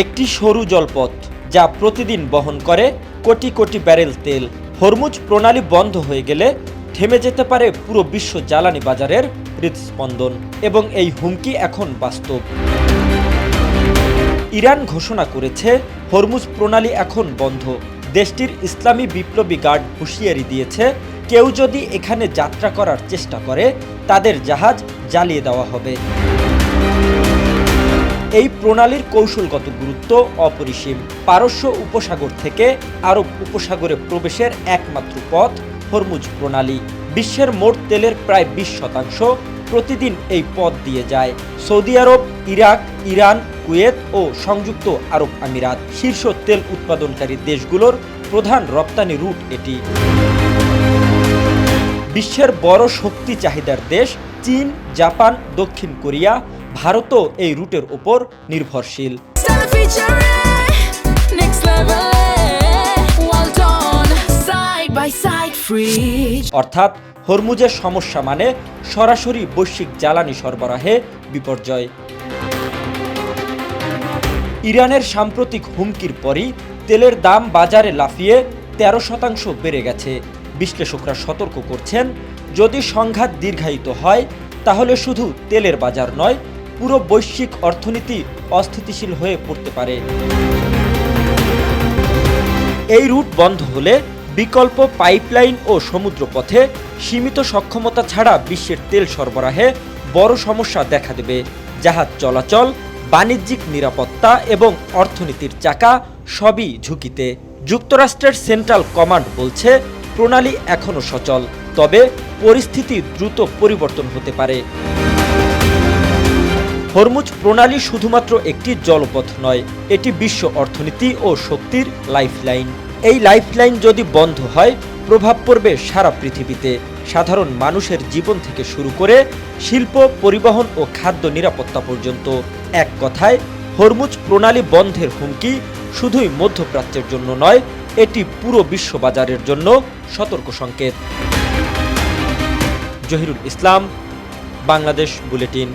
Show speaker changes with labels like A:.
A: একটি সরু জলপথ যা প্রতিদিন বহন করে কোটি কোটি ব্যারেল তেল। হরমুজ প্রণালী বন্ধ হয়ে গেলে থেমে যেতে পারে পুরো বিশ্ব জ্বালানি বাজারের হৃদস্পন্দন, এবং এই হুমকি এখন বাস্তব। ইরান ঘোষণা করেছে হরমুজ প্রণালী এখন বন্ধ। দেশটির ইসলামী বিপ্লবী গার্ড হুঁশিয়ারি দিয়েছে, কেউ যদি এখানে যাত্রা করার চেষ্টা করে তাদের জাহাজ জ্বালিয়ে দেওয়া হবে। এই প্রণালীর কৌশলগত গুরুত্ব অপরিসীম। পারস্য উপসাগর থেকে আরব উপসাগরে প্রবেশের একমাত্র পথ হরমুজ প্রণালী। বিশ্বের মোট তেলের প্রায় 20% প্রতিদিন এই পথ দিয়ে যায়। সৌদি আরব, ইরাক, ইরান, কুয়েত ও সংযুক্ত আরব আমিরাত শীর্ষ তেল উৎপাদনকারী দেশগুলোর প্রধান রপ্তানি রুট এটি। বিশ্বের বড় শক্তি চাহিদার দেশ চীন, জাপান, দক্ষিণ কোরিয়া, ভারতও এই রুটের উপর নির্ভরশীল। অর্থাৎ হরমুজের সমস্যা মানে সরাসরি বৈশ্বিক জ্বালানি সরবরাহে বিপর্যয়। ইরানের সাম্প্রতিক হুমকির পরই তেলের দাম বাজারে লাফিয়ে 13% বেড়ে গেছে। বিশ্লেষকরা সতর্ক করছেন, যদি সংঘাত দীর্ঘায়িত হয় তাহলে শুধু তেলের বাজার নয়, পুরো বৈশ্বিক অর্থনীতি অস্থিতিশীল হয়ে পড়তে পারে। এই রুট বন্ধ হলে বিকল্প পাইপলাইন ও সমুদ্রপথে সীমিত সক্ষমতা ছাড়া বিশ্বের তেল সরবরাহে বড় সমস্যা দেখা দেবে। জাহাজ চলাচল, বাণিজ্যিক নিরাপত্তা এবং অর্থনীতির চাকা সবই ঝুঁকিতে। যুক্তরাষ্ট্রের সেন্ট্রাল কমান্ড বলছে, প্রণালী এখনও সচল, তবে পরিস্থিতি দ্রুত পরিবর্তন হতে পারে। হরমুজ প্রণালী শুধুমাত্র একটি জলপথ নয়, এটি বিশ্ব অর্থনীতি ও শক্তির লাইফলাইন। এই লাইফলাইন যদি বন্ধ হয়, প্রভাব পড়বে সারা পৃথিবীতে। সাধারণ মানুষের জীবন থেকে শুরু করে শিল্প, পরিবহন ও খাদ্য নিরাপত্তা পর্যন্ত। এক কথায়, হরমুজ প্রণালী বন্ধের হুমকি শুধুই মধ্যপ্রাচ্যের জন্য নয়, এটি পুরো বিশ্ববাজারের জন্য সতর্ক সংকেত। জহিরুল ইসলাম, বাংলাদেশ বুলেটিন।